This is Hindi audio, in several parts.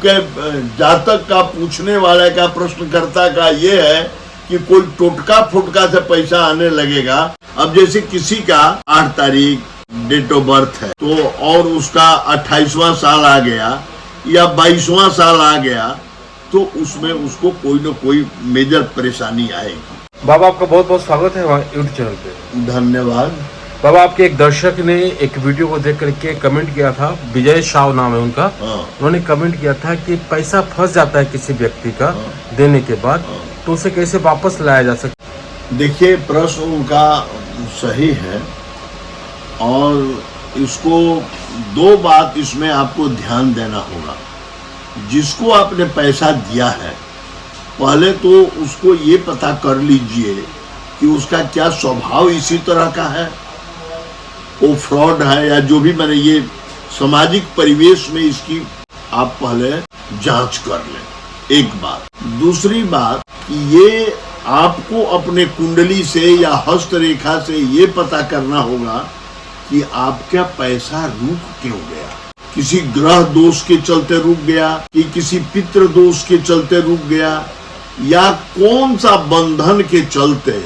आपके जातक का पूछने वाले का प्रश्नकर्ता का ये है कि कोई टोटका फुटका से पैसा आने लगेगा। अब जैसे किसी का 8 तारीख डेट ऑफ बर्थ है तो और उसका 28वां साल आ गया या 22वां साल आ गया तो उसमें उसको कोई न कोई मेजर परेशानी आएगी। बाबा आपका बहुत बहुत स्वागत है हमारे यूट्यूब चैनल पे। धन्यवाद। बाबा आपके एक दर्शक ने एक वीडियो को देख करके कमेंट किया था, विजय शाह नाम है उनका। उन्होंने कमेंट किया था कि पैसा फंस जाता है किसी व्यक्ति का देने के बाद तो उसे कैसे वापस लाया जा सकता। देखिए प्रश्न उनका सही है और इसको 2 बात इसमें आपको ध्यान देना होगा। जिसको आपने पैसा दिया है पहले तो उसको ये पता कर लीजिए कि उसका क्या स्वभाव इसी तरह का है, वो फ्रॉड है या जो भी। मैंने ये सामाजिक परिवेश में इसकी आप पहले जांच कर लें, एक बात। दूसरी बात कि ये आपको अपने कुंडली से या हस्तरेखा से ये पता करना होगा कि आपका पैसा रुक क्यों गया। किसी ग्रह दोष के चलते रुक गया कि किसी पितृ दोष के चलते रुक गया या कौन सा बंधन के चलते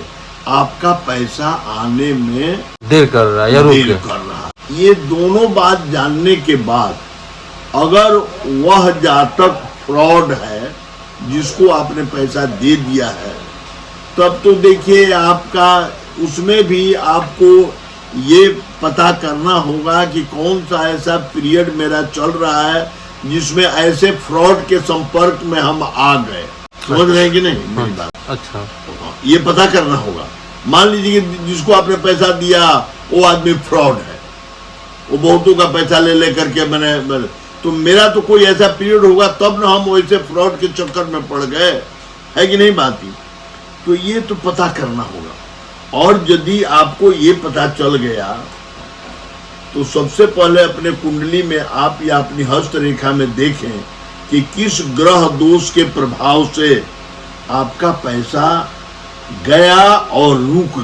आपका पैसा आने में देर कर रहा है या देर कर रहा है। ये दोनों बात जानने के बाद अगर वह जातक फ्रॉड है जिसको आपने पैसा दे दिया है तब तो देखिए आपका उसमें भी आपको ये पता करना होगा कि कौन सा ऐसा पीरियड मेरा चल रहा है जिसमें ऐसे फ्रॉड के संपर्क में हम आ गए। समझ रहे हैं कि नहीं मेरी बात? अच्छा, ये पता करना होगा। मान लीजिए कि जिसको आपने पैसा दिया वो आदमी फ्रॉड है, वो बहुतों का पैसा ले करके मैंने तो मेरा तो कोई ऐसा पीरियड होगा तब ना हम वैसे फ्रॉड के चक्कर में पड़ गए, है कि नहीं बात ही। तो ये तो पता करना होगा। और यदि आपको ये पता चल गया तो सबसे पहले अपने कुंडली में आप या अपनी हस्तरेखा में देखें कि किस ग्रह दोष के प्रभाव से आपका पैसा गया और रुक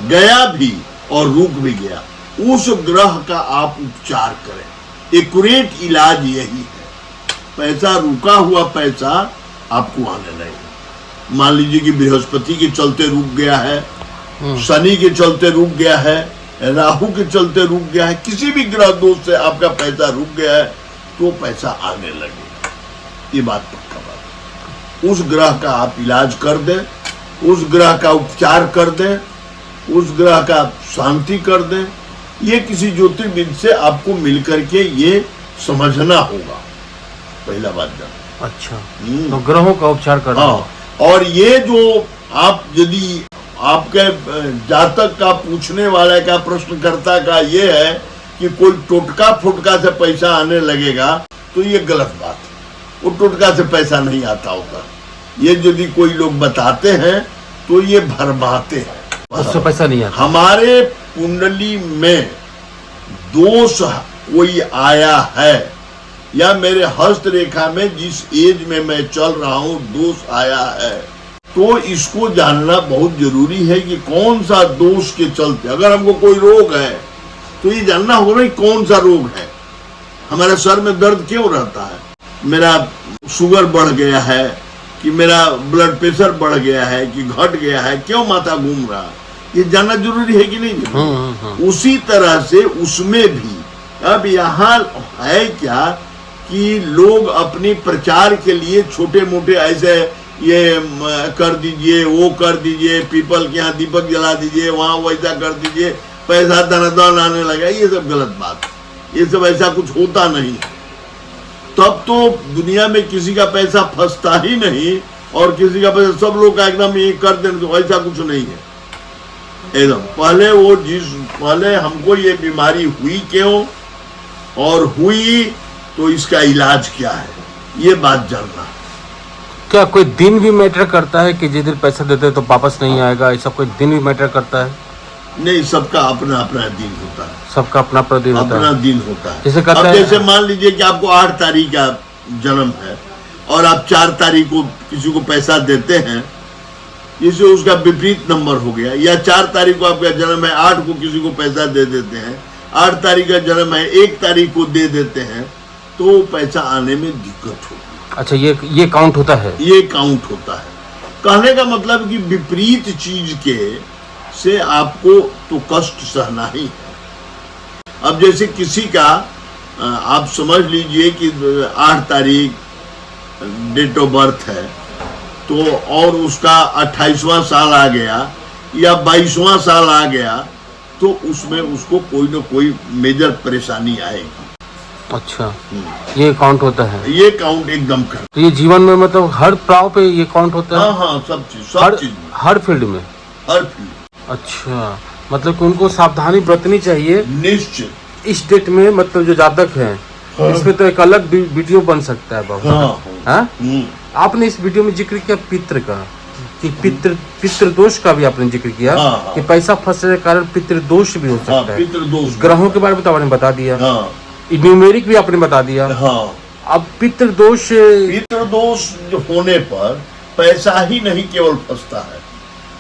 गया भी और रुक भी गया। उस ग्रह का आप उपचार करें। एक्यूरेट इलाज यही है। पैसा रुका हुआ पैसा आपको आने लगेगा। मान लीजिए कि बृहस्पति के चलते रुक गया है, शनि के चलते रुक गया है, राहु के चलते रुक गया है, किसी भी ग्रह दोष से आपका पैसा रुक गया है तो पैसा आने लगेगा। ये बात पक्का बात। उस ग्रह का आप इलाज कर दें, उस ग्रह का उपचार कर दें, उस ग्रह का शांति कर दें। ये किसी ज्योतिर्विद से आपको मिलकर के ये समझना होगा, पहला बात जान। अच्छा, तो ग्रहों का उपचार करना। हाँ, और ये जो आप यदि आपके जातक का पूछने वाले का प्रश्नकर्ता का ये है कि कोई टोटका फुटका से पैसा आने लगेगा तो ये गलत बात है। वो टोटका से पैसा नहीं आता होता। ये यदि कोई लोग बताते हैं तो ये भरमाते हैं, उससे पैसा नहीं आता। हमारे कुंडली में दोष कोई आया है या मेरे हस्तरेखा में जिस एज में मैं चल रहा हूं दोष आया है तो इसको जानना बहुत जरूरी है कि कौन सा दोष के चलते। अगर हमको कोई रोग है तो ये जानना होगा कि कौन सा रोग है। हमारे सर में दर्द क्यों रहता है, मेरा शुगर बढ़ गया है कि मेरा ब्लड प्रेशर बढ़ गया है कि घट गया है, क्यों माथा घूम रहा है, ये जानना जरूरी है कि नहीं। उसी तरह से उसमें भी अब यहाँ है क्या कि लोग अपनी प्रचार के लिए छोटे मोटे ऐसे ये कर दीजिए, वो कर दीजिए, पीपल के यहाँ दीपक जला दीजिए, वहाँ वैसा कर दीजिए, पैसा धनाधन आने लगा। ये सब गलत बात, ये सब ऐसा कुछ होता नहीं। तब तो दुनिया में किसी का पैसा फंसता ही नहीं और किसी का पैसा सब लोग का एकदम ये कर देने, तो ऐसा कुछ नहीं है एकदम। पहले हमको ये बीमारी हुई क्यों और हुई तो इसका इलाज क्या है, ये बात जानना। क्या कोई दिन भी मैटर करता है कि जिस दिन पैसा देते तो वापस नहीं आएगा, ऐसा कोई दिन भी मैटर करता है? नहीं, सबका अपना अपना दिन होता है। सबका अपना अपना दिन होता है। अपना दिन होता है। जैसे अब जैसे मान लीजिए कि आपको 8 तारीख का जन्म है और आप 4 तारीख को किसी को पैसा देते हैं, जिससे उसका विपरीत नंबर हो गया, या 4 तारीख को आपका जन्म है 8 को किसी को पैसा दे देते हैं, 8 तारीख का जन्म है 1 तारीख को दे देते हैं, तो पैसा आने में दिक्कत होगी। अच्छा, ये काउंट होता है? ये काउंट होता है। कहने का मतलब कि विपरीत चीज के से आपको तो कष्ट सहना ही है। अब जैसे किसी का आप समझ लीजिए कि 8 तारीख डेट ऑफ बर्थ है, तो और उसका 28वां साल आ गया या 22वां साल आ गया, तो उसमें उसको कोई न कोई मेजर परेशानी आएगी। अच्छा, ये काउंट होता है? ये काउंट एकदम कर। तो ये जीवन में मतलब हर पड़ाव पे ये काउंट होता है? हाँ, सब चीज हर फील्ड में। हर फील्ड। अच्छा, मतलब कि उनको सावधानी बरतनी चाहिए निश्चित। इस डेट में, मतलब जो जातक है। हाँ। इसमें तो एक अलग वीडियो बन सकता है बाबू। हाँ? आपने इस वीडियो में जिक्र किया पितृ का, कि पितृ दोष का भी आपने जिक्र किया। हाँ। कि पैसा फंसने के कारण पितृ दोष भी हो सकता है। पितृ दोष, ग्रहों के बारे में तो आपने बता दिया। हाँ। न्यूमेरिक भी आपने बता दिया। हाँ। अब पितृ दोष जो होने पर पैसा ही नहीं केवल फंसता है,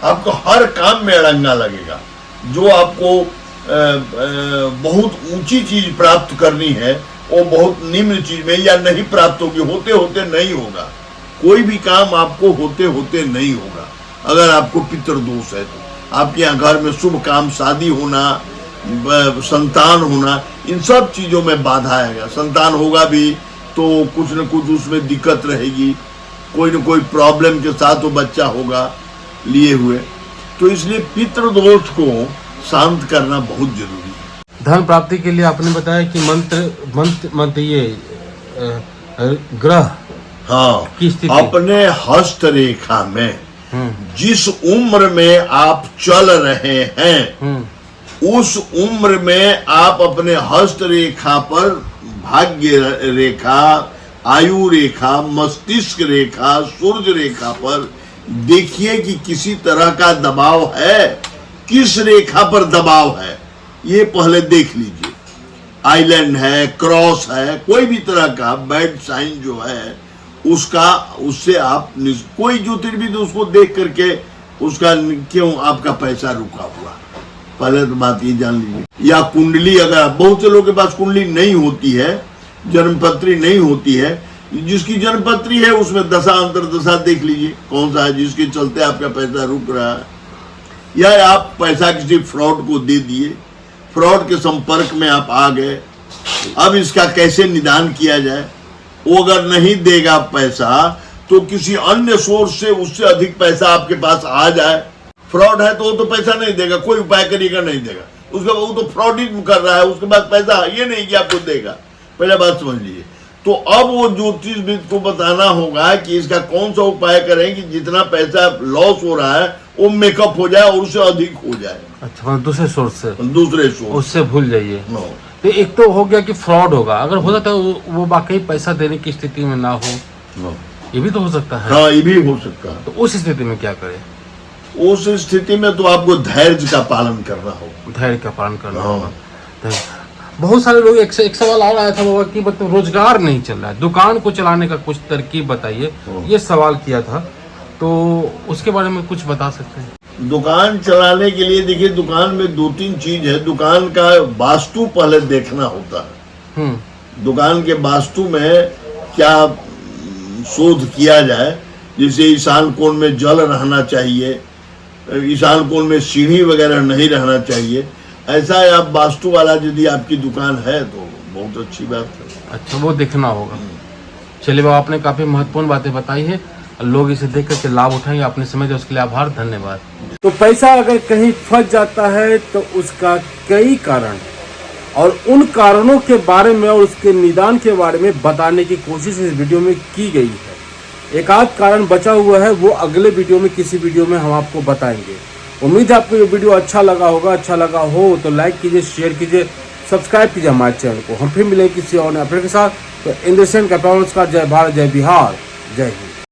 आपको हर काम में अड़ंगा लगेगा। जो आपको बहुत ऊंची चीज प्राप्त करनी है, वो बहुत निम्न चीज में या नहीं प्राप्त होगी, होते होते नहीं होगा। कोई भी काम आपको होते होते नहीं होगा अगर आपको पितृ दोष है तो। आपके यहाँ घर में शुभ काम, शादी होना, संतान होना, इन सब चीजों में बाधा आएगा। संतान होगा भी तो कुछ न कुछ उसमें दिक्कत रहेगी, कोई न कोई प्रॉब्लम के साथ वो बच्चा होगा लिए हुए। तो इसलिए पितृ दोष को शांत करना बहुत जरूरी है। धन प्राप्ति के लिए आपने बताया कि मंत्र ये ग्रह, हाँ, की स्थिति अपने हस्त रेखा में जिस उम्र में आप चल रहे हैं, उस उम्र में आप अपने हस्त रेखा पर भाग्य रेखा, आयु रेखा, मस्तिष्क रेखा, सूर्य रेखा पर देखिए कि किसी तरह का दबाव है, किस रेखा पर दबाव है, ये पहले देख लीजिए। आइलैंड है, क्रॉस है, कोई भी तरह का बैड साइन जो है उसका, उससे आप कोई ज्योतिर्विद उसको देख करके उसका क्यों आपका पैसा रुका हुआ, पहले तो बात ये जान लीजिए। या कुंडली, अगर बहुत से लोगों के पास कुंडली नहीं होती है, जन्मपत्री नहीं होती है, जिसकी जन्मपत्री है उसमें दशा अंतरदशा देख लीजिए कौन सा है जिसके चलते आपका पैसा रुक रहा है। या आप पैसा किसी फ्रॉड को दे दिए, फ्रॉड के संपर्क में आप आ गए, अब इसका कैसे निदान किया जाए। वो अगर नहीं देगा पैसा तो किसी अन्य सोर्स से उससे अधिक पैसा आपके पास आ जाए। फ्रॉड है तो वो तो पैसा नहीं देगा, कोई उपाय करेगा नहीं देगा, उसका वो तो फ्रॉडिज्म कर रहा है, उसके पास पैसा ये नहीं कि आपको देगा। पहले बात समझ लीजिए। तो अब वो ज्योतिषविद को बताना होगा कि इसका कौन सा उपाय करें कि जितना पैसा लॉस हो रहा है वो मेकअप हो जाए और उससे अधिक हो जाए। अच्छा, दूसरे सोर्स से, उससे भूल जाइए। तो एक तो हो गया कि फ्रॉड होगा, अगर हो सकता है वो वाकई पैसा देने की स्थिति में ना हो, ये भी तो हो सकता है। हाँ, ये भी हो सकता है। तो उस स्थिति में क्या करें? उस स्थिति में तो आपको धैर्य का पालन करना होगा। धैर्य का पालन करना होगा। बहुत सारे लोग, एक सवाल और आया था बाबा कि मतलब रोजगार नहीं चल रहा है, दुकान को चलाने का कुछ तरकीब बताइए, ये सवाल किया था, तो उसके बारे में कुछ बता सकते हैं? दुकान चलाने के लिए देखिए, दुकान में 2-3 चीज है। दुकान का वास्तु पहले देखना होता है। दुकान के वास्तु में क्या शोध किया जाए, जैसे ईशान कोण में जल रहना चाहिए, ईशान कोण में सीढ़ी वगैरह नहीं रहना चाहिए। ऐसा है, आप वास्तु वाला यदि आपकी दुकान है तो बहुत अच्छी बात है। अच्छा, वो देखना होगा। चलिए बाबा, आपने काफी महत्वपूर्ण बातें बताई है, लोग इसे देख करके लाभ उठाएंगे। आपने समय दिया उसके लिए आभार, धन्यवाद। तो पैसा अगर कहीं फंस जाता है तो उसका कई कारण और उन कारणों के बारे में और उसके निदान के बारे में बताने की कोशिश इस वीडियो में की गई है। एक आध कारण बचा हुआ है, वो अगले वीडियो में, किसी वीडियो में हम आपको बताएंगे। उम्मीद है आपको ये वीडियो अच्छा लगा होगा। अच्छा लगा हो तो लाइक कीजिए, शेयर कीजिए, सब्सक्राइब कीजिए हमारे चैनल को। हम फिर मिलेंगे किसी और अपडेट के साथ। तो इंद्रसेन का जय भारत, जय बिहार, जय हिंद।